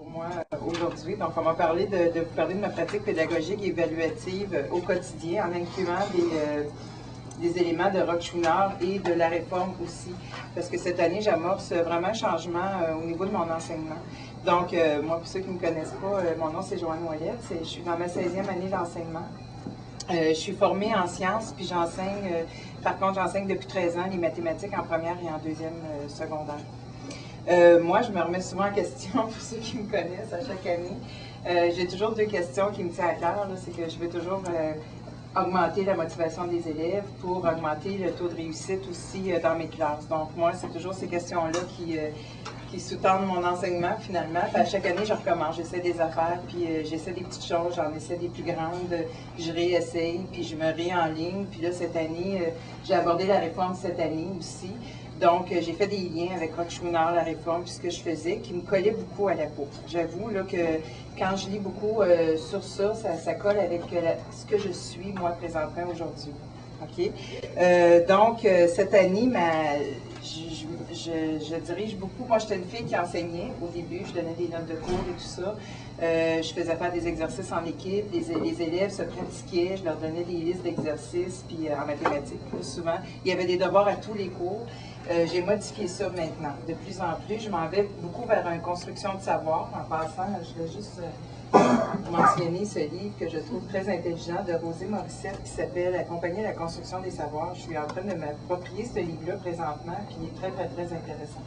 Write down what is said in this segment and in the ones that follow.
pour moi aujourd'hui. Donc, on va parler de vous parler de ma pratique pédagogique et évaluative au quotidien en incluant des éléments de Rock Chouinard et de la réforme aussi. Parce que cette année, j'amorce vraiment un changement au niveau de mon enseignement. Donc, moi, pour ceux qui ne me connaissent pas, mon nom c'est Joanne Ouellette. Je suis dans ma 16e année d'enseignement. Je suis formée en sciences, puis j'enseigne, par contre, j'enseigne depuis 13 ans les mathématiques en première et en deuxième secondaire. Moi, je me remets souvent en question, pour ceux qui me connaissent, à chaque année. J'ai toujours deux questions qui me tiennent à cœur. C'est que je veux toujours augmenter la motivation des élèves pour augmenter le taux de réussite aussi dans mes classes. Donc, moi, c'est toujours ces questions-là qui sous-tendent mon enseignement, finalement. Puis à chaque année, je recommence. J'essaie des affaires, puis j'essaie des petites choses, j'en essaie des plus grandes, je réessaye, puis je me réenligne. Puis là, cette année, j'ai abordé la réforme cette année aussi. Donc, j'ai fait des liens avec Rock Chouinard, la réforme, puis ce que je faisais, qui me collait beaucoup à la peau. J'avoue là, que quand je lis beaucoup sur ça, ça colle avec ce que je suis, moi, présentement, aujourd'hui. OK? Donc, cette année, je dirige beaucoup. Moi, j'étais une fille qui enseignait au début. Je donnais des notes de cours et tout ça. Je faisais faire des exercices en équipe. Les élèves se pratiquaient. Je leur donnais des listes d'exercices, puis en mathématiques, plus souvent. Il y avait des devoirs à tous les cours. J'ai modifié ça maintenant. De plus en plus, je m'en vais beaucoup vers une construction de savoir. En passant, je vais juste mentionner ce livre que je trouve très intelligent de Rosée Morissette qui s'appelle « Accompagner la construction des savoirs ». Je suis en train de m'approprier ce livre-là présentement, puis il est très, très, très intéressant.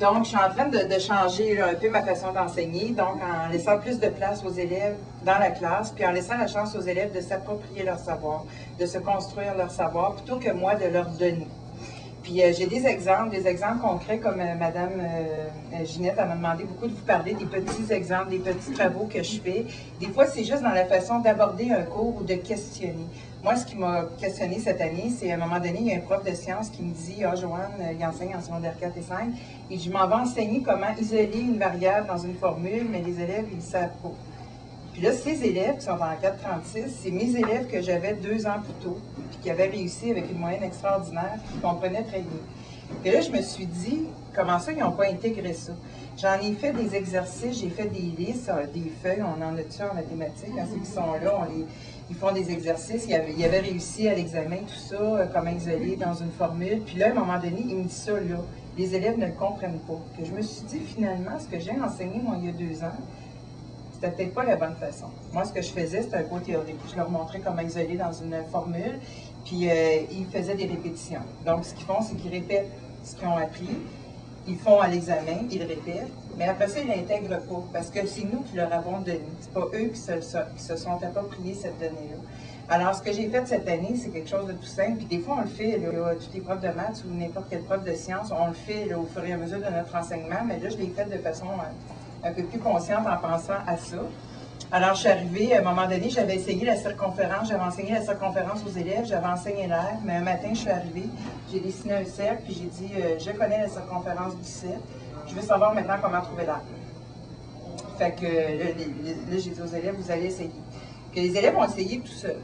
Donc, je suis en train de changer là, un peu ma façon d'enseigner, donc en laissant plus de place aux élèves dans la classe, puis en laissant la chance aux élèves de s'approprier leur savoir, de se construire leur savoir, plutôt que moi de leur donner. Puis j'ai des exemples concrets, comme Madame Ginette m'a demandé beaucoup de vous parler des petits exemples, des petits travaux que je fais. Des fois, c'est juste dans la façon d'aborder un cours ou de questionner. Moi, ce qui m'a questionné cette année, c'est à un moment donné, il y a un prof de sciences qui me dit « Ah, Joanne, il enseigne en secondaire 4 et 5, et je m'en vais enseigner comment isoler une variable dans une formule, mais les élèves, ils ne savent pas. » Puis là, ces élèves qui sont en 436, c'est mes élèves que j'avais 2 ans plus tôt, puis qui avaient réussi avec une moyenne extraordinaire, qui comprenaient très bien. Et là, je me suis dit, comment ça, ils n'ont pas intégré ça? J'en ai fait des exercices, j'ai fait des listes, des feuilles, on en a dessus en mathématiques, hein, ceux qui sont là, ils font des exercices, ils avaient réussi à l'examen, tout ça, comment isoler dans une formule. Puis là, à un moment donné, il me dit ça, là, les élèves ne le comprennent pas. Que je me suis dit, finalement, ce que j'ai enseigné, moi, il y a 2 ans, c'était peut-être pas la bonne façon. Moi, ce que je faisais, c'était un cours théorique. Je leur montrais comment isoler dans une formule, puis ils faisaient des répétitions. Donc, ce qu'ils font, c'est qu'ils répètent ce qu'ils ont appris, ils font à l'examen, ils le répètent, mais après ça, ils ne l'intègrent pas, parce que c'est nous qui leur avons donné. C'est pas eux qui se sont appropriés cette donnée-là. Alors, ce que j'ai fait cette année, c'est quelque chose de tout simple, puis des fois, on le fait, là, tous les profs de maths ou n'importe quel prof de sciences, on le fait là, au fur et à mesure de notre enseignement, mais là, je l'ai fait de façon un peu plus consciente en pensant à ça. Alors, je suis arrivée, à un moment donné, j'avais essayé la circonférence, j'avais enseigné la circonférence aux élèves, j'avais enseigné l'air, mais un matin, je suis arrivée, j'ai dessiné un cercle, puis j'ai dit, je connais la circonférence du cercle, je veux savoir maintenant comment trouver l'air. Fait que là, j'ai dit aux élèves, vous allez essayer. Que les élèves ont essayé tout seuls.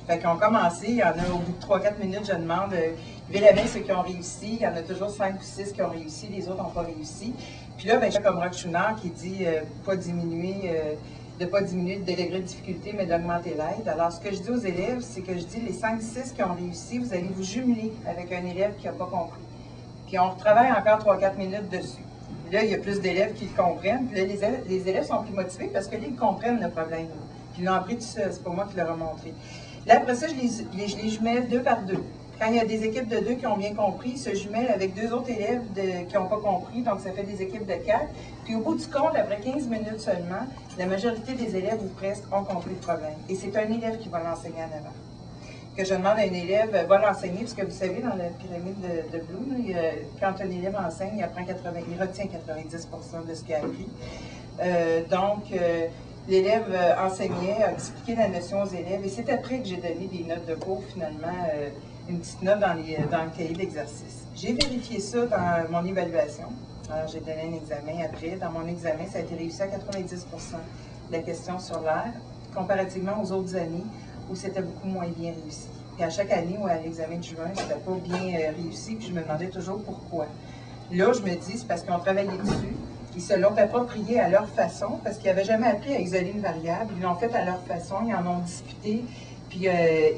Fait qu'on a commencé, il y en a au bout de 3-4 minutes, je demande, levez la main ceux qui ont réussi, il y en a toujours 5 ou 6 qui ont réussi, les autres n'ont pas réussi. Puis là, ben, j'ai comme Rock Chouinard qui dit de ne pas diminuer le degré de difficulté, mais d'augmenter l'aide. Alors, ce que je dis aux élèves, c'est que je dis les 5-6 qui ont réussi, vous allez vous jumeler avec un élève qui n'a pas compris. Puis on retravaille encore 3-4 minutes dessus. Puis là, il y a plus d'élèves qui le comprennent. Puis là, les élèves sont plus motivés parce que là, ils comprennent le problème. Puis ils l'ont appris tout seul, c'est pas moi qui leur ai montré. Là, après ça, je les jumelle 2 par 2. Quand il y a des équipes de 2 qui ont bien compris, ils se jumellent avec 2 autres élèves qui n'ont pas compris, donc ça fait des équipes de 4. Puis au bout du compte, après 15 minutes seulement, la majorité des élèves, ou presque, ont compris le problème. Et c'est un élève qui va l'enseigner en avant. Que je demande à un élève, va l'enseigner, parce que vous savez, dans la pyramide de Bloom, quand un élève enseigne, il retient 90% de ce qu'il a appris. L'élève enseignait, a expliqué la notion aux élèves, et c'est après que j'ai donné des notes de cours, finalement, une petite note dans le cahier d'exercice. J'ai vérifié ça dans mon évaluation. Alors, j'ai donné un examen après. Dans mon examen, ça a été réussi à 90% de la question sur l'air, comparativement aux autres années où c'était beaucoup moins bien réussi. Puis à chaque année, à l'examen de juin, c'était pas bien réussi, puis je me demandais toujours pourquoi. Là, je me dis, c'est parce qu'on travaillait dessus, Ils se l'ont approprié à leur façon, parce qu'ils n'avaient jamais appris à isoler une variable. Ils l'ont fait à leur façon, ils en ont discuté, puis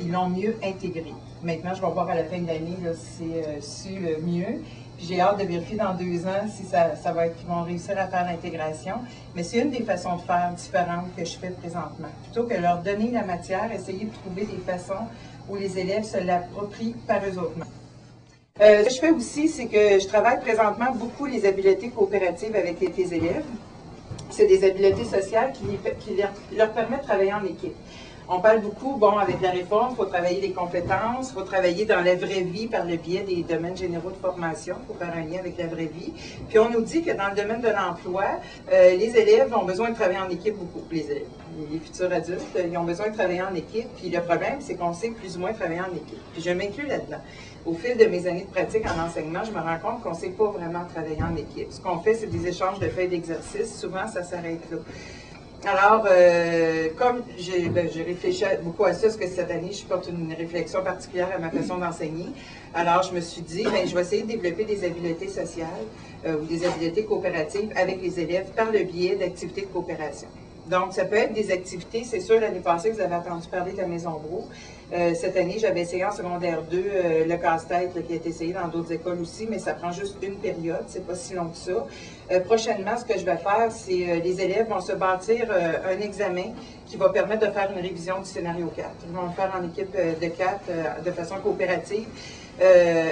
ils l'ont mieux intégré. Maintenant, je vais voir à la fin de l'année si c'est su mieux. Puis j'ai hâte de vérifier dans 2 ans si ça va être qu'ils vont réussir à faire l'intégration. Mais c'est une des façons de faire différentes que je fais présentement. Plutôt que leur donner la matière, essayer de trouver des façons où les élèves se l'approprient par eux autres. Ce que je fais aussi, c'est que je travaille présentement beaucoup les habiletés coopératives avec les élèves. C'est des habiletés sociales qui leur permettent de travailler en équipe. On parle beaucoup, bon, avec la réforme, il faut travailler les compétences, il faut travailler dans la vraie vie par le biais des domaines généraux de formation, pour faire un lien avec la vraie vie. Puis on nous dit que dans le domaine de l'emploi, les élèves ont besoin de travailler en équipe beaucoup. Les futurs adultes, ils ont besoin de travailler en équipe. Puis le problème, c'est qu'on sait plus ou moins travailler en équipe. Puis je m'inclus là-dedans. Au fil de mes années de pratique en enseignement, je me rends compte qu'on ne sait pas vraiment travailler en équipe. Ce qu'on fait, c'est des échanges de feuilles d'exercice. Souvent, ça s'arrête là. Alors, comme j'ai réfléchi beaucoup à ça, parce que cette année, je porte une réflexion particulière à ma façon d'enseigner, alors je me suis dit, bien, je vais essayer de développer des habiletés sociales ou des habiletés coopératives avec les élèves par le biais d'activités de coopération. Donc, ça peut être des activités, c'est sûr, l'année passée, vous avez entendu parler de la Maison Brou. Cette année, j'avais essayé en secondaire 2 le casse-tête qui a été essayé dans d'autres écoles aussi, mais ça prend juste une période, c'est pas si long que ça. Prochainement, ce que je vais faire, c'est les élèves vont se bâtir un examen qui va permettre de faire une révision du scénario 4. Ils vont le faire en équipe de 4 de façon coopérative.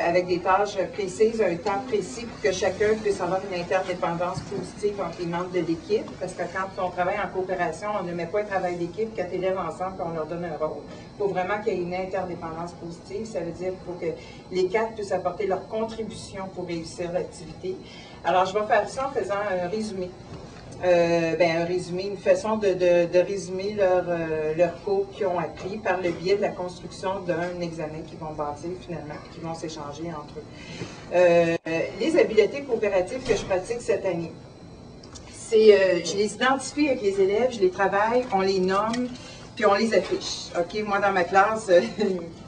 Avec des tâches précises, un temps précis pour que chacun puisse avoir une interdépendance positive entre les membres de l'équipe. Parce que quand on travaille en coopération, on ne met pas un travail d'équipe 4 élèves ensemble et on leur donne un rôle. Il faut vraiment qu'il y ait une interdépendance positive. Ça veut dire qu'il faut que les 4 puissent apporter leur contribution pour réussir l'activité. Alors, je vais faire ça en faisant un résumé. Un résumé, une façon de résumer leur cours qu'ils ont appris par le biais de la construction d'un examen qu'ils vont bâtir finalement, qui vont s'échanger entre eux. Les habiletés coopératives que je pratique cette année, je les identifie avec les élèves, je les travaille, on les nomme, puis on les affiche. OK, moi dans ma classe,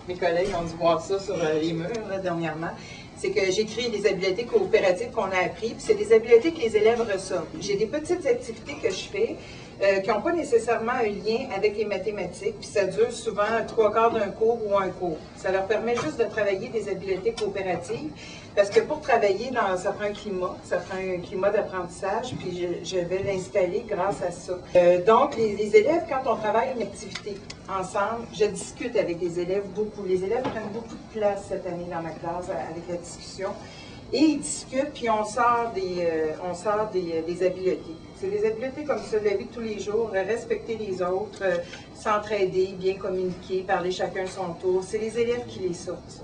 mes collègues ont dû voir ça sur les murs là, dernièrement. C'est que j'écris des habiletés coopératives qu'on a appris, puis c'est des habiletés que les élèves reçoivent. J'ai des petites activités que je fais qui n'ont pas nécessairement un lien avec les mathématiques, puis ça dure souvent 3/4 d'un cours ou un cours. Ça leur permet juste de travailler des habiletés coopératives, parce que pour travailler, ça prend un climat d'apprentissage, puis je vais l'installer grâce à ça. Donc, les élèves, quand on travaille une activité ensemble, je discute avec les élèves beaucoup. Les élèves prennent beaucoup de place cette année dans ma classe avec la discussion. Et ils discutent, puis on sort des habiletés. C'est des habiletés comme ça, de la vie de tous les jours, respecter les autres, s'entraider, bien communiquer, parler chacun de son tour. C'est les élèves qui les sortent, ça.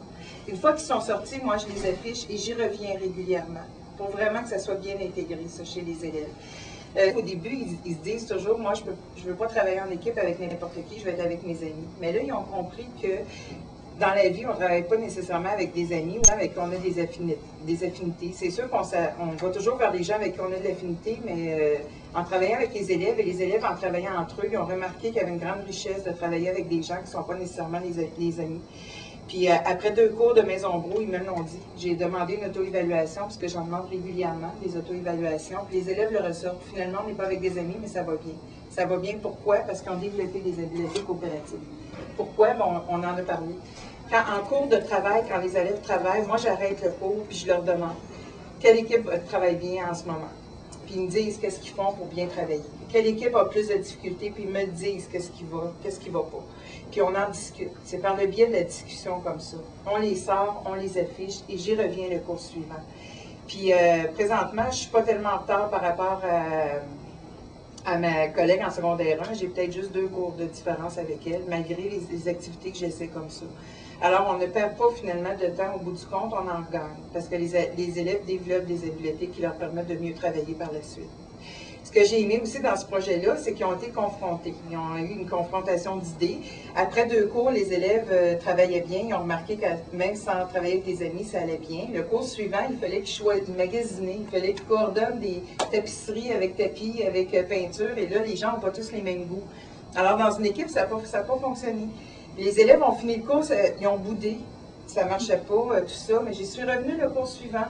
Une fois qu'ils sont sortis, moi, je les affiche et j'y reviens régulièrement pour vraiment que ça soit bien intégré, ça, chez les élèves. Au début, ils se disent toujours, moi, je ne veux pas travailler en équipe avec n'importe qui, je vais être avec mes amis. Mais là, ils ont compris que dans la vie, on ne travaille pas nécessairement avec des amis ou avec qui on a des affinités. C'est sûr qu'on va toujours vers des gens avec qui on a de l'affinité, mais en travaillant avec les élèves, et les élèves en travaillant entre eux, ils ont remarqué qu'il y avait une grande richesse de travailler avec des gens qui ne sont pas nécessairement les amis. Puis après 2 cours de Maison Brou, ils me l'ont dit. J'ai demandé une auto-évaluation, parce que j'en demande régulièrement, des auto-évaluations. Puis les élèves le ressortent. Finalement, on n'est pas avec des amis, mais ça va bien. Ça va bien, pourquoi? Parce qu'on a développé des habiletés coopératives. Pourquoi? Bon, on en a parlé. En cours de travail, quand les élèves travaillent, moi, j'arrête le cours, puis je leur demande quelle équipe travaille bien en ce moment. Puis ils me disent qu'est-ce qu'ils font pour bien travailler. Quelle équipe a plus de difficultés, puis ils me disent qu'est-ce qui va pas. Puis on en discute. C'est par le biais de la discussion comme ça. On les sort, on les affiche, et j'y reviens le cours suivant. Puis présentement, je ne suis pas tellement en retard par rapport à ma collègue en secondaire 1. J'ai peut-être juste 2 cours de différence avec elle, malgré les activités que j'essaie comme ça. Alors, on ne perd pas finalement de temps. Au bout du compte, on en gagne, parce que les élèves développent des habiletés qui leur permettent de mieux travailler par la suite. Ce que j'ai aimé aussi dans ce projet-là, c'est qu'ils ont été confrontés. Ils ont eu une confrontation d'idées. Après 2 cours, les élèves travaillaient bien. Ils ont remarqué que même sans travailler avec des amis, ça allait bien. Le cours suivant, il fallait qu'ils choisissent magasiner. Il fallait qu'ils coordonnent des tapisseries avec tapis, avec peinture. Et là, les gens n'ont pas tous les mêmes goûts. Alors, dans une équipe, ça n'a pas fonctionné. Les élèves ont fini le cours, ils ont boudé. Ça ne marchait pas, tout ça. Mais j'y suis revenue le cours suivant.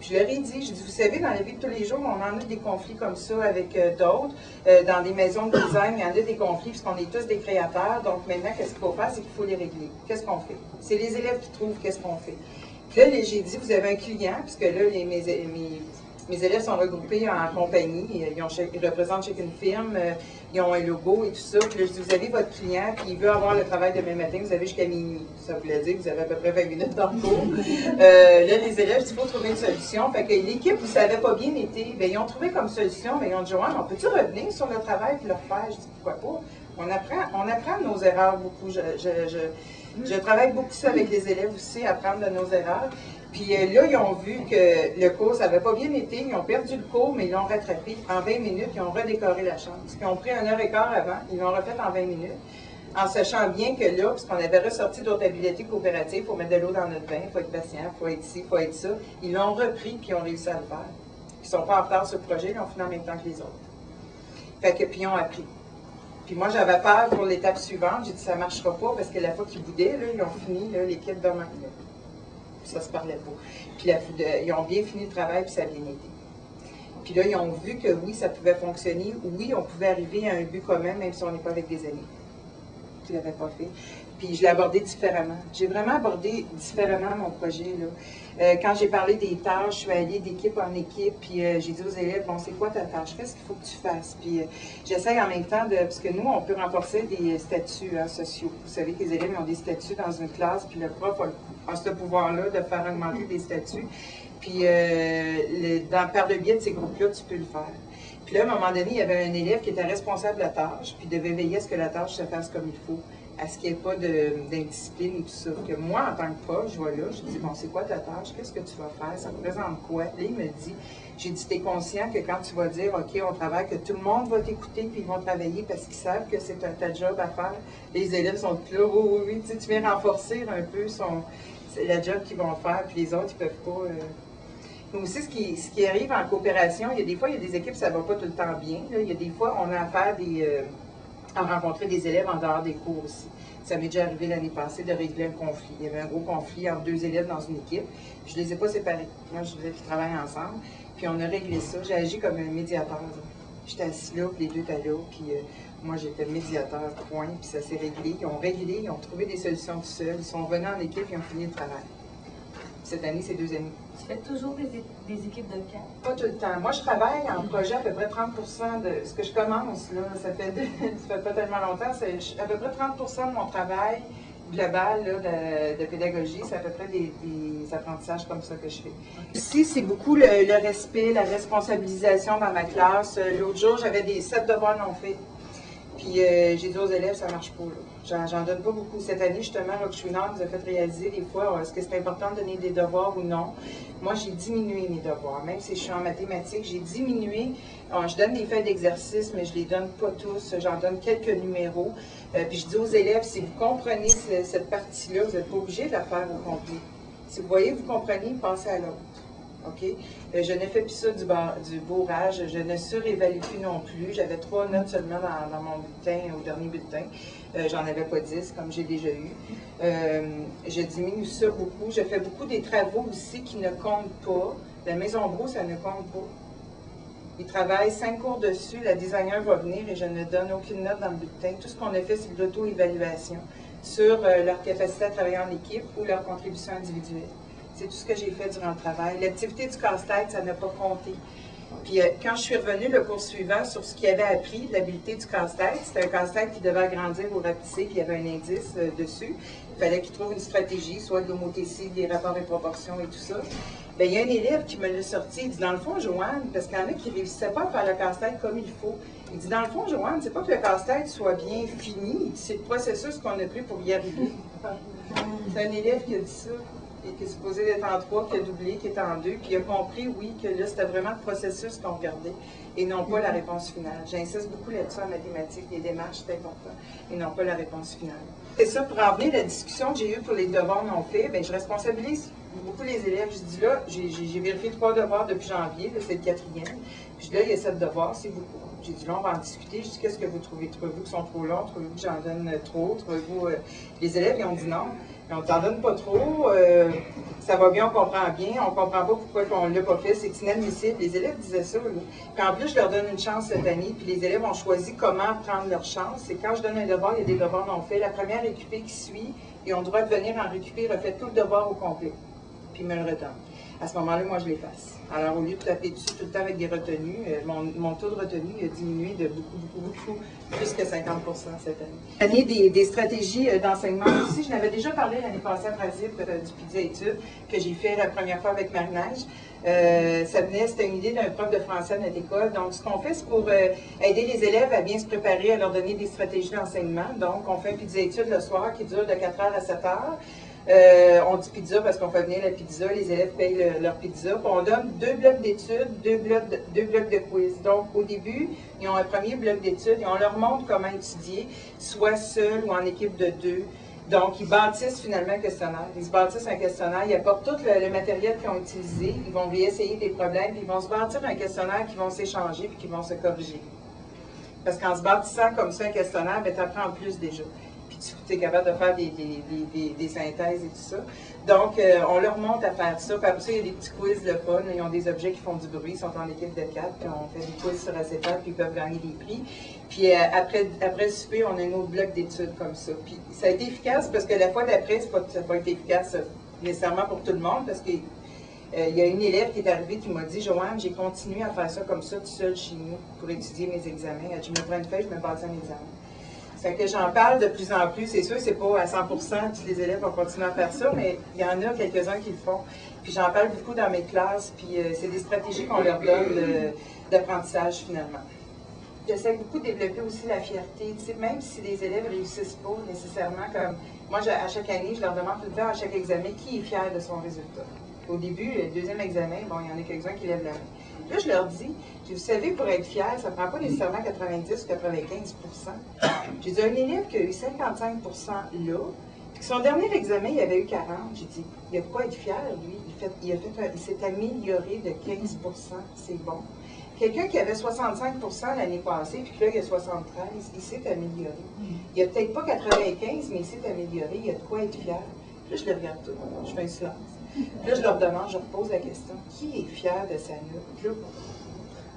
Puis je leur ai dit, vous savez, dans la vie de tous les jours, on en a des conflits comme ça avec d'autres. Dans des maisons de design, il y en a des conflits puisqu'on est tous des créateurs. Donc maintenant, qu'est-ce qu'il faut faire? C'est qu'il faut les régler. Qu'est-ce qu'on fait? C'est les élèves qui trouvent qu'est-ce qu'on fait. Puis là, j'ai dit, vous avez un client, puisque là, mes élèves sont regroupés en compagnie, ils représentent chacune firme, ils ont un logo et tout ça. Puis là, je dis, vous avez votre client, puis il veut avoir le travail demain matin, vous avez jusqu'à minuit. Ça voulait dire que vous avez à peu près 20 minutes dans le cours. Là, les élèves, il faut trouver une solution. Fait que l'équipe où ça n'avait pas bien été, bien, ils ont trouvé comme solution, bien, ils ont dit, Joanne, on peut-tu revenir sur le travail et le refaire? Je dis, pourquoi pas? On apprend de nos erreurs beaucoup. Je travaille beaucoup ça avec les élèves aussi, apprendre de nos erreurs. Puis là, ils ont vu que le cours, ça n'avait pas bien été, ils ont perdu le cours, mais ils l'ont rattrapé. En 20 minutes, ils ont redécoré la chambre. Ce qu'ils ont pris 1h15 avant, ils l'ont refait en 20 minutes, en sachant bien que là, puisqu'on avait ressorti d'autres habiletés coopératives, il faut mettre de l'eau dans notre bain, il faut être patient, il faut être ci, il faut être ça. Ils l'ont repris, puis ils ont réussi à le faire. Ils ne sont pas en retard sur le projet, ils l'ont fini en même temps que les autres. Fait que, puis ils ont appris. Puis moi, j'avais peur pour l'étape suivante. J'ai dit, ça ne marchera pas, parce que la fois qu'ils boudaient, là, ils ont fini, l'équipe demain. Ça se parlait pas. Puis ils ont bien fini le travail, puis ça a bien été. Puis là, ils ont vu que oui, ça pouvait fonctionner. Oui, on pouvait arriver à un but commun, même si on n'est pas avec des amis. Tu ne l'avais pas fait. Puis je l'ai abordé différemment. J'ai vraiment abordé différemment mon projet, là. Quand j'ai parlé des tâches, je suis allée d'équipe en équipe, puis j'ai dit aux élèves, bon, c'est quoi ta tâche? Qu'est-ce qu'il faut que tu fasses? Puis j'essaye en même temps parce que nous, on peut renforcer des statuts sociaux. Vous savez que les élèves ont des statuts dans une classe, puis le prof a ce pouvoir-là de faire augmenter des statuts. Puis par le biais de ces groupes-là, tu peux le faire. Puis là, à un moment donné, il y avait un élève qui était responsable de la tâche, puis devait veiller à ce que la tâche se fasse comme il faut, à ce qu'il n'y ait pas d'indiscipline et tout ça. Que moi, en tant que prof, je vois là, je dis, bon, c'est quoi ta tâche? Qu'est-ce que tu vas faire? Ça représente quoi? Là, il me dit, j'ai dit, t'es conscient que quand tu vas dire, OK, on travaille, que tout le monde va t'écouter, puis ils vont travailler parce qu'ils savent que c'est ta job à faire. Les élèves sont là, oui, oui, oui, tu viens renforcer un peu la job qu'ils vont faire, puis les autres, ils ne peuvent pas. Mais aussi, ce qui arrive en coopération, il y a des équipes, ça ne va pas tout le temps bien. Là. Il y a des fois, on a affaire à rencontrer des élèves en dehors des cours aussi. Ça m'est déjà arrivé l'année passée de régler un conflit. Il y avait un gros conflit entre 2 élèves dans une équipe. Je ne les ai pas séparés. Moi, je voulais qu'ils travaillent ensemble. Puis on a réglé ça. J'ai agi comme un médiateur. J'étais assis là, puis les deux étaient là. Puis moi, j'étais médiateur, point. Puis ça s'est réglé. Ils ont réglé, ils ont trouvé des solutions tout seuls. Ils sont venus en équipe, ils ont fini le travail. Cette année, c'est 2 amis. Tu fais toujours des équipes de 4? Pas tout le temps. Moi, je travaille en projet à peu près 30% de ce que je commence, là, ça fait pas tellement longtemps, c'est à peu près 30% de mon travail global là, de pédagogie, c'est à peu près des apprentissages comme ça que je fais. Ici, c'est beaucoup le respect, la responsabilisation dans ma classe. L'autre jour, j'avais des 7 devoirs non faits. Puis j'ai dit aux élèves, ça ne marche pas. J'en donne pas beaucoup. Cette année, justement, Rock-Chouinard nous a fait réaliser des fois, est-ce que c'est important de donner des devoirs ou non. Moi, j'ai diminué mes devoirs. Même si je suis en mathématiques, j'ai diminué. Je donne des feuilles d'exercice, mais je ne les donne pas tous. J'en donne quelques numéros. Puis je dis aux élèves, si vous comprenez cette partie-là, vous n'êtes pas obligé de la faire au complet. Si vous voyez, vous comprenez, passez à l'autre. OK? Je ne fais plus ça du bourrage, je ne surévalue plus non plus. J'avais 3 notes seulement dans mon bulletin, au dernier bulletin. J'en avais pas 10, comme j'ai déjà eu. Je diminue ça beaucoup. Je fais beaucoup des travaux aussi qui ne comptent pas. La Maison Bro, ça ne compte pas. Ils travaillent 5 cours dessus, la designer va venir et je ne donne aucune note dans le bulletin. Tout ce qu'on a fait, c'est de l'auto-évaluation sur leur capacité à travailler en équipe ou leur contribution individuelle. C'est tout ce que j'ai fait durant le travail. L'activité du casse-tête, ça n'a pas compté. Puis quand je suis revenue le cours suivant sur ce qu'il avait appris, l'habileté du casse-tête, c'était un casse-tête qui devait agrandir ou rapetisser, puis il y avait un indice dessus. Il fallait qu'il trouve une stratégie, soit de l'homothétie, des rapports et proportions et tout ça. Bien, il y a un élève qui me l'a sorti. Il dit, dans le fond, Joanne, parce qu'il y en a qui ne réussissaient pas à faire le casse-tête comme il faut. Il dit, dans le fond, Joanne, c'est pas que le casse-tête soit bien fini, c'est le processus qu'on a pris pour y arriver. C'est un élève qui a dit ça. Et qui est supposé d'être en 3, qui a doublé, qui est en 2, puis il a compris, oui, que là, c'était vraiment le processus qu'on regardait, et non pas la réponse finale. J'insiste beaucoup là-dessus en mathématiques, les démarches, c'est important, et non pas la réponse finale. C'est ça, pour en venir à la discussion que j'ai eue pour les devoirs non faits, bien, je responsabilise beaucoup les élèves, je dis là, j'ai vérifié 3 devoirs depuis janvier, c'est le 4e. Puis là, il y a 7 devoirs, c'est beaucoup. J'ai dit là, on va en discuter. Je dis, qu'est-ce que vous trouvez? Trouvez-vous qu'ils sont trop longs? Trouvez-vous que j'en donne trop? Trouvez-vous. Les élèves, ils ont dit non. On ne t'en donne pas trop. Ça va bien, on comprend bien. On ne comprend pas pourquoi on ne l'a pas fait. C'est inadmissible. Les élèves disaient ça. Là. Puis en plus, je leur donne une chance cette année. Puis les élèves ont choisi comment prendre leur chance. C'est quand je donne un devoir, il y a des devoirs non faits. La première récupée qui suit, ils ont le droit de venir en récupérer, refait tout le devoir au complet. Puis ils me le redonnent. À ce moment-là, moi, je l'efface. Alors, au lieu de taper dessus tout le temps avec des retenues, mon taux de retenue a diminué de beaucoup, plus que 50% cette année. Des stratégies d'enseignement aussi. Je n'avais déjà parlé l'année passée à Prasib du Pizza Études, que j'ai fait la première fois avec Marie-Neige. C'était une idée d'un prof de français à notre école. Donc, ce qu'on fait, c'est pour aider les élèves à bien se préparer, à leur donner des stratégies d'enseignement. Donc, on fait un Pizza Études le soir qui dure de 4h à 7h. On dit pizza parce qu'on fait venir la pizza, les élèves payent leur pizza. Puis on donne 2 blocs d'études, 2 blocs de quiz. Donc, au début, ils ont un premier bloc d'études et on leur montre comment étudier, soit seul ou en équipe de 2. Donc, ils bâtissent finalement un questionnaire. Ils se bâtissent un questionnaire, ils apportent tout le matériel qu'ils ont utilisé, ils vont essayer des problèmes, puis ils vont se bâtir un questionnaire qui vont s'échanger puis qui vont se corriger. Parce qu'en se bâtissant comme ça un questionnaire, tu apprends plus déjà. Tu es capable de faire des synthèses et tout ça. Donc, on leur montre à faire ça. Puis après ça, il y a des petits quiz le fun. Ils ont des objets qui font du bruit. Ils sont en équipe de 4. Puis on fait des quiz sur acétate. Puis ils peuvent gagner des prix. Puis après le souper, on a un autre bloc d'études comme ça. Puis ça a été efficace parce que la fois d'après, ça n'a pas été efficace nécessairement pour tout le monde. Parce qu'il y a une élève qui est arrivée qui m'a dit, Joanne, j'ai continué à faire ça comme ça tout seul chez nous pour étudier mes examens. Je me prends une feuille, je me passe un examen. Fait que j'en parle de plus en plus. C'est sûr, c'est pas à 100% tous les élèves vont continuer à faire ça, mais il y en a quelques-uns qui le font. Puis j'en parle beaucoup dans mes classes, puis c'est des stratégies qu'on leur donne d'apprentissage finalement. J'essaie beaucoup de développer aussi la fierté. Tu sais, même si les élèves ne réussissent pas nécessairement, comme moi, à chaque année, je leur demande tout le temps, à chaque examen, qui est fier de son résultat. Au début, le deuxième examen, bon, il y en a quelques-uns qui lèvent la main. Là, je leur dis, vous savez, pour être fier, ça ne prend pas nécessairement 90 ou 95%. J'ai dit, un élève qui a eu 55% là, puis son dernier examen, il avait eu 40. J'ai dit, il a de quoi être fier, lui. Il s'est amélioré de 15%, c'est bon. Quelqu'un qui avait 65% l'année passée, puis que là, il a 73, il s'est amélioré. Il n'a peut-être pas 95, mais il s'est amélioré, il a de quoi être fier. Là, je les regarde tous, je fais un silence. Là, je leur demande, je repose la question, qui est fier de sa note? Là,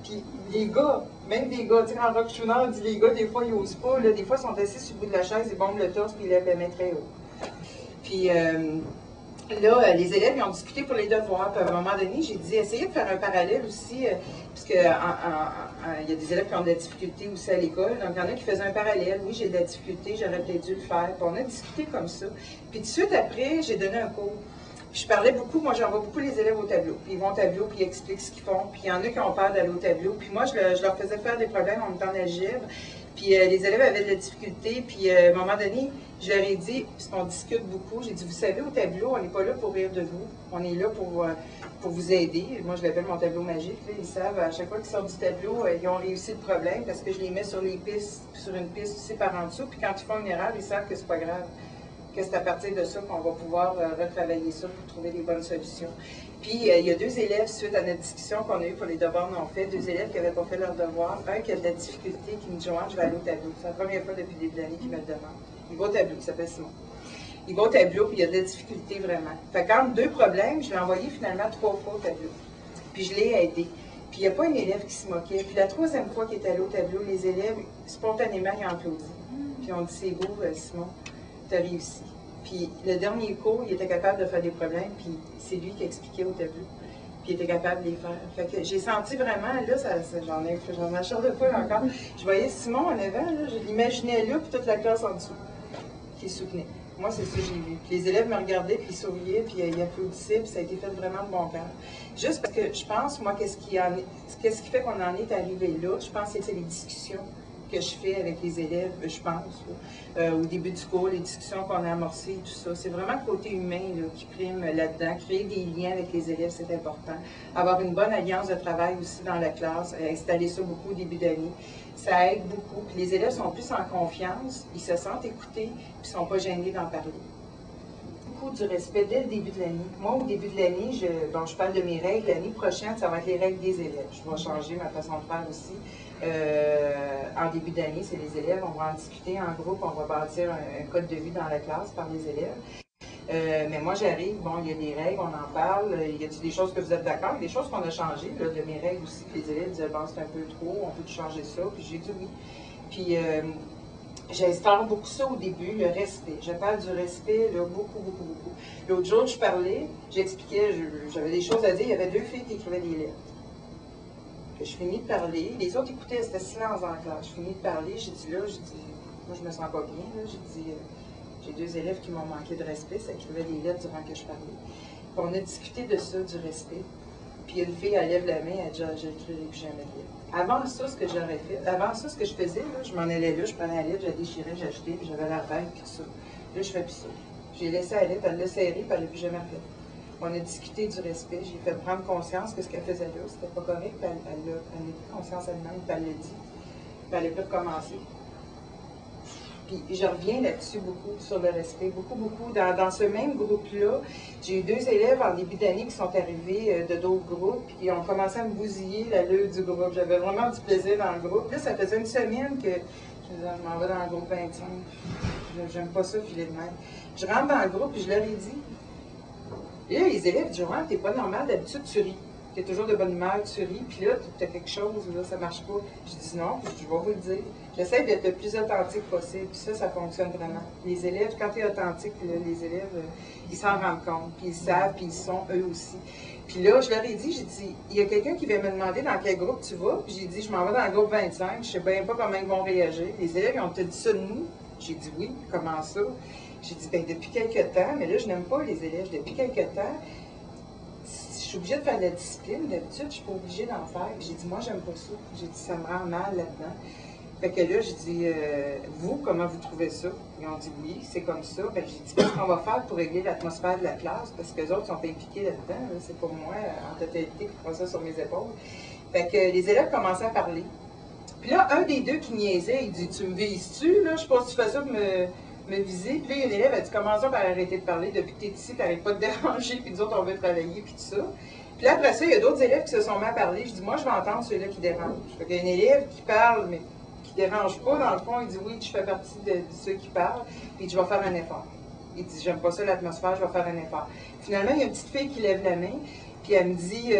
puis les gars, même des gars, tu sais, en rock tuner, on dit les gars, des fois, ils n'osent pas, là, des fois, ils sont assis sur le bout de la chaise, ils bombent le torse, puis ils lèvent la main très haut. Puis là, les élèves, ils ont discuté pour les devoirs, puis à un moment donné, j'ai dit, essayez de faire un parallèle aussi, puisque il y a des élèves qui ont de la difficulté aussi à l'école, donc il y en a qui faisaient un parallèle, oui, j'ai de la difficulté, j'aurais peut-être dû le faire, puis on a discuté comme ça. Puis tout de suite après, j'ai donné un cours. Puis je parlais beaucoup, moi j'envoie beaucoup les élèves au tableau. Puis ils vont au tableau, puis ils expliquent ce qu'ils font. Puis il y en a qui ont peur d'aller au tableau. Puis moi, je leur faisais faire des problèmes en mettant d'algèbre. Puis les élèves avaient de la difficulté. Puis à un moment donné, je leur ai dit, puisqu'on discute beaucoup, j'ai dit, vous savez, au tableau, on n'est pas là pour rire de vous. On est là pour vous aider. Moi, je l'appelle mon tableau magique. Là. Ils savent, à chaque fois qu'ils sortent du tableau, ils ont réussi le problème parce que je les mets sur les pistes, sur une piste aussi par en dessous. Puis quand ils font une erreur, ils savent que c'est pas grave. Que c'est à partir de ça qu'on va pouvoir retravailler ça pour trouver les bonnes solutions. Puis, il y a 2 élèves, suite à notre discussion qu'on a eue pour les devoirs non faits, 2 élèves qui n'avaient pas fait leurs devoirs. Un qui a de la difficulté, qui me dit, Joanne, je vais aller au tableau. C'est la première fois depuis le début de l'année qu'il me le demande. Il va au tableau, il s'appelle Simon. Il va au tableau, puis il y a de la difficulté vraiment. Fait qu'entre 2 problèmes, je l'ai envoyé finalement 3 fois au tableau. Puis je l'ai aidé. Puis il n'y a pas un élève qui se moquait. Puis la 3e fois qu'il est allé au tableau, les élèves, spontanément, ils ont applaudi. Puis on dit, c'est beau, Simon, tu as réussi. Puis le dernier cours, il était capable de faire des problèmes, puis c'est lui qui expliquait au tableau. Puis il était capable de les faire. Fait que j'ai senti vraiment, là, j'en achète de fois encore. Je voyais Simon en avant, là, je l'imaginais là, puis toute la classe en dessous, qui soutenait. Moi, c'est ça que j'ai vu. Puis les élèves me regardaient, puis ils souriaient, puis ils applaudissaient, puis ça a été fait vraiment de bon cœur. Juste parce que je pense, moi, qu'est-ce qui fait qu'on en est arrivé là, je pense que c'est les discussions que je fais avec les élèves, je pense, au début du cours, les discussions qu'on a amorcées, tout ça. C'est vraiment le côté humain là, qui prime là-dedans. Créer des liens avec les élèves, c'est important. Avoir une bonne alliance de travail aussi dans la classe, installer ça beaucoup au début d'année, ça aide beaucoup. Puis les élèves sont plus en confiance, ils se sentent écoutés, puis ils ne sont pas gênés d'en parler. beaucoup du respect dès le début de l'année. Moi, au début de l'année, je parle de mes règles. L'année prochaine, ça va être les règles des élèves. Je vais changer ma façon de faire aussi. En début d'année, c'est les élèves. On va en discuter en groupe. On va bâtir un code de vie dans la classe par les élèves. Mais moi, j'arrive, bon, il y a des règles, on en parle. Il y a des choses que vous êtes d'accord? Des choses qu'on a changées, là, de mes règles aussi, que les élèves disaient, bon, c'est un peu trop, on peut changer ça. Puis j'ai dit oui. Puis j'instaure beaucoup ça au début, le respect. Je parle du respect, là, beaucoup, beaucoup, beaucoup. L'autre jour, je parlais, j'expliquais, j'avais des choses à dire. Il y avait 2 filles qui écrivaient des lettres. Je finis de parler. Les autres écoutaient, c'était silence dans la classe. Je finis de parler, j'ai dit là, moi, je me sens pas bien, là. J'ai dit, j'ai 2 élèves qui m'ont manqué de respect, ça écrivait des lettres durant que je parlais. Puis on a discuté de ça, du respect. Puis une fille, elle lève la main, elle dit, je n'écrirai plus jamais de lettres. Avant ça, ce que j'aurais fait, avant ça, ce que je faisais, là, je m'en allais là, je prenais la lettre, je la déchirais, j'achetais, puis j'avais la bête, puis tout ça. Là, je fais plus ça. J'ai laissé la lettre, elle l'a serrée, puis elle l'a plus jamais refait. On a discuté du respect, j'ai fait prendre conscience que ce qu'elle faisait là, c'était pas correct, puis elle a pris conscience elle-même, puis elle l'a dit. Puis elle a pu recommencer. Puis je reviens là-dessus beaucoup, sur le respect, beaucoup, beaucoup. Dans ce même groupe-là, j'ai eu 2 élèves en début d'année qui sont arrivés de d'autres groupes, puis ils ont commencé à me bousiller l'allure du groupe. J'avais vraiment du plaisir dans le groupe. Là, ça faisait une semaine que je m'en vais dans le groupe 25. J'aime pas ça, filer de même. Je rentre dans le groupe, puis je leur ai dit. Et là, les élèves disent, Joanne, t'es pas normal, d'habitude tu ris. T'es toujours de bonne humeur, tu ris, puis là, tu as quelque chose, là, ça marche pas. Je dis non, puis je vais vous le dire. J'essaie d'être le plus authentique possible, puis ça fonctionne vraiment. Les élèves, quand tu es authentique, là, les élèves, ils s'en rendent compte, puis ils savent, puis ils sont eux aussi. Puis là, je leur ai dit, j'ai dit, il y a quelqu'un qui vient me demander dans quel groupe tu vas, puis j'ai dit, je m'en vais dans le groupe 25, je sais bien pas comment ils vont réagir. Les élèves, ils ont dit ça de nous. J'ai dit oui, comment ça? J'ai dit, bien, depuis quelques temps, mais là, je n'aime pas les élèves, depuis quelques temps, je suis obligée de faire de la discipline. D'habitude, je ne suis pas obligée d'en faire. J'ai dit, moi, j'aime pas ça. J'ai dit, ça me rend mal là-dedans. Fait que là, j'ai dit, vous, comment vous trouvez ça? Ils ont dit, oui, c'est comme ça. Fait que j'ai dit, qu'est-ce qu'on va faire pour régler l'atmosphère de la classe? Parce que les autres sont impliqués là-dedans. Là. C'est pas moi, en totalité, qui prend ça sur mes épaules. Fait que les élèves commençaient à parler. Puis là, un des 2 qui niaisait, il dit, tu me vises-tu? Là, je sais pas si tu fais ça pour me viser. Puis là, il y a une élève, elle dit, comment ça par arrêter de parler? Depuis que tu es ici, tu n'arrêtes pas de déranger, puis nous autres, on veut travailler, puis tout ça. Puis là, après ça, il y a d'autres élèves qui se sont mis à parler. Je dis, moi, je vais entendre ceux-là qui dérangent. Fait qu'il y a un élève qui parle, mais qui ne dérange pas, dans le fond. Il dit, oui, je fais partie de ceux qui parlent, puis je vais faire un effort. Il dit, j'aime pas ça, l'atmosphère, je vais faire un effort. Finalement, il y a une petite fille qui lève la main, puis elle me dit,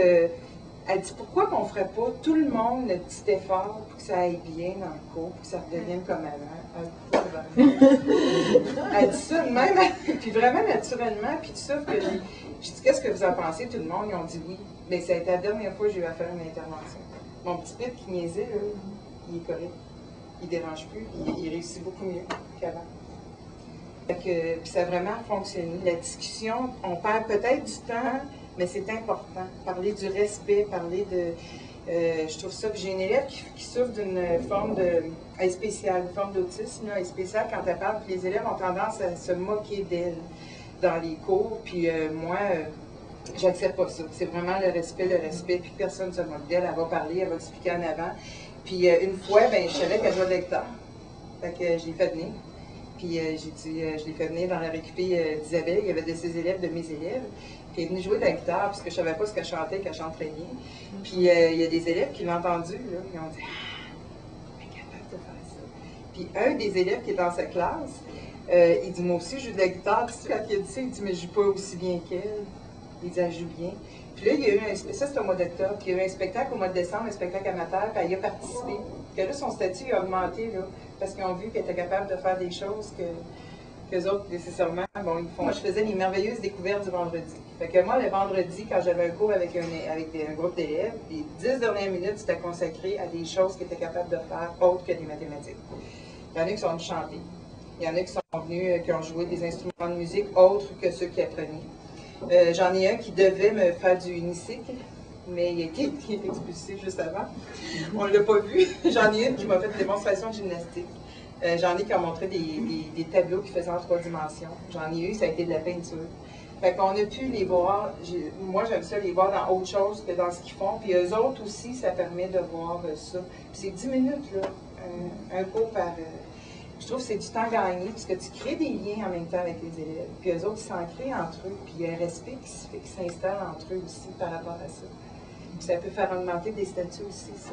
pourquoi qu'on ne ferait pas tout le monde le petit effort pour que ça aille bien dans le cours, pour que ça redevienne comme avant? Elle dit ça de même, puis vraiment naturellement, puis tout ça, que j'ai dit, qu'est-ce que vous en pensez, tout le monde? Ils ont dit oui. Mais ça a été la dernière fois que j'ai eu à faire une intervention. Mon petit pit qui niaisait, là, il est correct. Il ne dérange plus, il réussit beaucoup mieux qu'avant. Puis ça a vraiment fonctionné. La discussion, on perd peut-être du temps, mais c'est important. Parler du respect, parler de... je trouve ça que j'ai une élève qui souffre d'une forme spéciale, une forme d'autisme, elle est spéciale quand elle parle, puis les élèves ont tendance à se moquer d'elle dans les cours, puis moi, j'accepte pas ça. C'est vraiment le respect, puis personne ne se moque d'elle, elle va parler, elle va expliquer en avant. Puis une fois, je savais qu'elle jouait de lecteur. Fait que je l'ai fait venir. Puis j'ai dit, je l'ai fait venir dans la récupée d'Isabelle, il y avait de ses élèves, de mes élèves. Puis elle est venue jouer de la guitare, parce que je ne savais pas ce qu'elle chantait, qu'elle chante très bien. Puis il y a des élèves qui l'ont entendu, là, ils ont dit, ah, elle est capable de faire ça. Puis un des élèves qui est dans sa classe, il dit, moi aussi, je joue de la guitare. Puis quand il a dit ça, il dit, mais je ne joue pas aussi bien qu'elle. Il dit, elle joue bien. Puis là, il y a eu ça c'est au mois d'octobre, puis il y a eu un spectacle au mois de décembre, un spectacle amateur, puis elle y a participé. Puis là, son statut a augmenté, là, parce qu'ils ont vu qu'elle était capable de faire des choses que les autres, nécessairement, bon, ils font. Moi, je faisais les merveilleuses découvertes du vendredi. Fait que moi, le vendredi, quand j'avais un cours avec un groupe d'élèves, les 10 dernières minutes, c'était consacré à des choses qu'ils étaient capables de faire autres que des mathématiques. Il y en a qui sont venus chanter. Il y en a qui sont venus, qui ont joué des instruments de musique autres que ceux qui apprenaient. J'en ai un qui devait me faire du unicycle, mais il a été expulsé juste avant. On ne l'a pas vu. J'en ai une qui m'a fait une démonstration de gymnastique. J'en ai qui ont montré des tableaux qui faisaient en 3 dimensions. J'en ai eu, ça a été de la peinture. Fait qu'on a pu les voir, moi j'aime ça les voir dans autre chose que dans ce qu'ils font. Puis eux autres aussi, ça permet de voir ça. Puis c'est 10 minutes, là, un cours Je trouve que c'est du temps gagné, parce que tu crées des liens en même temps avec les élèves. Puis eux autres, ils s'en créent entre eux, puis il y a un respect qui s'installe entre eux aussi par rapport à ça. Puis ça peut faire augmenter des statuts aussi, ça.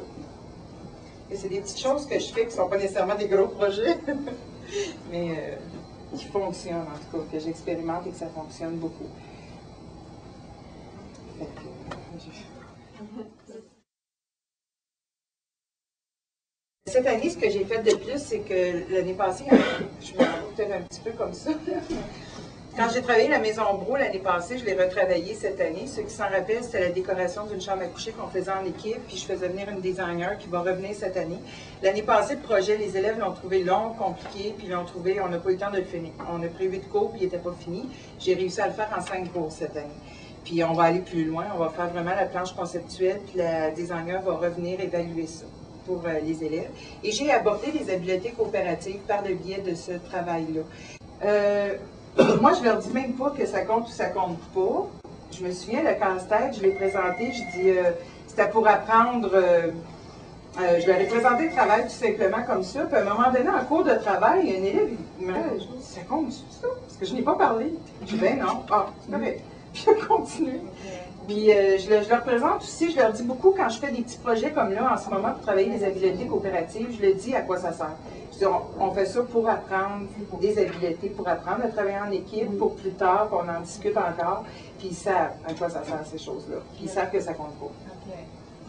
Et c'est des petites choses que je fais qui ne sont pas nécessairement des gros projets, mais qui fonctionnent en tout cas, que j'expérimente et que ça fonctionne beaucoup. Fait que, cette année, ce que j'ai fait de plus, c'est que l'année passée, je me rends peut-être un petit peu comme ça. Quand j'ai travaillé la Maison Brault l'année passée, je l'ai retravaillé cette année. Ceux qui s'en rappellent, c'était la décoration d'une chambre à coucher qu'on faisait en équipe, puis je faisais venir une designer qui va revenir cette année. L'année passée, le projet, les élèves l'ont trouvé long, compliqué, puis l'ont trouvé, on n'a pas eu le temps de le finir. On a pris 8 cours, puis il n'était pas fini. J'ai réussi à le faire en 5 cours cette année. Puis on va aller plus loin, on va faire vraiment la planche conceptuelle, puis la designer va revenir évaluer ça pour les élèves. Et j'ai abordé les habiletés coopératives par le biais de ce travail-là. Moi, je leur dis même pas que ça compte ou ça compte pas. Je me souviens, le casse-tête, je l'ai présenté, je dis, c'était pour apprendre, je leur ai présenté le travail tout simplement comme ça. Puis à un moment donné, en cours de travail, un élève, il me dit, ça compte ça? Parce que je n'ai pas parlé. Je dis, ben non, c'est correct. Puis je continue. Puis je leur présente aussi, je leur dis beaucoup quand je fais des petits projets comme là, en ce moment, pour travailler les habiletés coopératives, je leur dis à quoi ça sert. Je dis, on fait ça pour apprendre des habiletés, pour apprendre à travailler en équipe, pour plus tard, qu'on en discute encore. Puis ils savent à quoi ça sert, ces choses-là. Puis ils savent que ça compte pas. OK.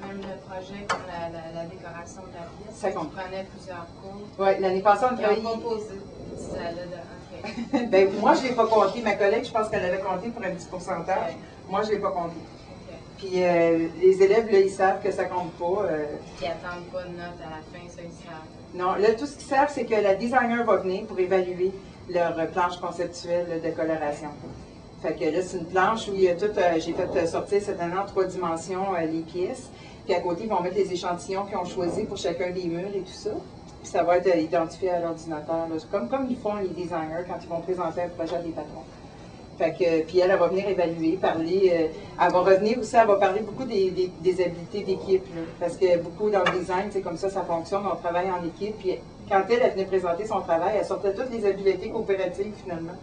Même le projet comme la décoration de la pièce, ça compte. Tu prenais plusieurs cours. Oui, l'année passée, on travaillait. Ils ont proposé ça là de... OK. Ben, moi, je ne l'ai pas compté. Ma collègue, je pense qu'elle avait compté pour un petit pourcentage. Okay. Moi, je ne l'ai pas compté. Okay. Puis les élèves, là, ils savent que ça compte pas. Ils n'attendent pas de notes à la fin, ça, ils savent. Non, là, tout ce qu'ils savent, c'est que la designer va venir pour évaluer leur planche conceptuelle de coloration. Fait que là, c'est une planche où il y a tout, j'ai fait sortir cette année en 3 dimensions les pièces. Puis à côté, ils vont mettre les échantillons qu'ils ont choisis pour chacun des murs et tout ça. Puis ça va être identifié à l'ordinateur, comme ils font les designers quand ils vont présenter un projet à des patrons. Fait que, puis elle va venir évaluer, parler, elle va revenir aussi, elle va parler beaucoup des habiletés d'équipe, parce que beaucoup dans le design, c'est comme ça fonctionne, on travaille en équipe, puis quand elle venait présenter son travail, elle sortait toutes les habiletés coopératives finalement,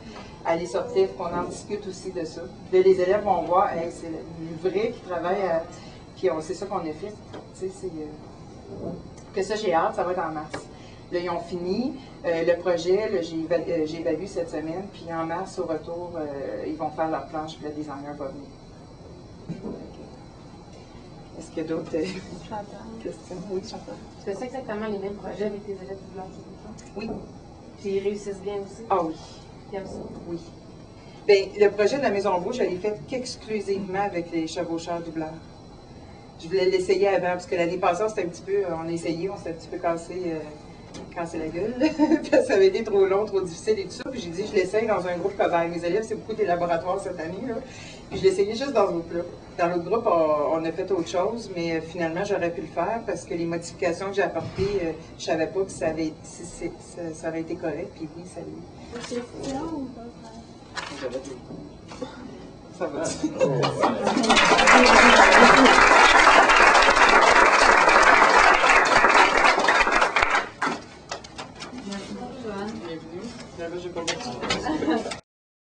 elle les sortait, qu'on en discute aussi de ça. Puis là, les élèves vont voir, hey, c'est le vrai qui travaille, puis c'est ça qu'on a fait, tu sais, que ça j'ai hâte, ça va être en mars. Là, ils ont fini le projet, j'ai évalué cette semaine, puis en mars, au retour, ils vont faire leur planche, puis le designer va venir. Est-ce qu'il y a d'autres questions? Oui, Chantal. Tu fais ça exactement les mêmes projets avec tes élèves du blanc? Oui. Puis ils réussissent bien aussi? Ah oui. Ils aiment ça? Oui. Bien, le projet de la Maison Brault, je l'ai fait qu'exclusivement avec les chevaucheurs doubleurs. Je voulais l'essayer avant, parce que l'année passée, c'était un petit peu, on a essayé, on s'est un petit peu cassé la gueule, parce que ça avait été trop long, trop difficile et tout ça, puis j'ai dit, je l'essaye dans un groupe cobaye. Mes élèves, c'est beaucoup des laboratoires cette annne, là, puis je l'ai essayé juste dans ce groupe-là. Dans l'autre groupe, on a fait autre chose, mais finalement, j'aurais pu le faire, parce que les modifications que j'ai apportées, je savais pas que ça aurait été correct, puis oui, ça l'est. C'est long ou pas? Ça va. Bienvenue. Là, j'ai pas beaucoup.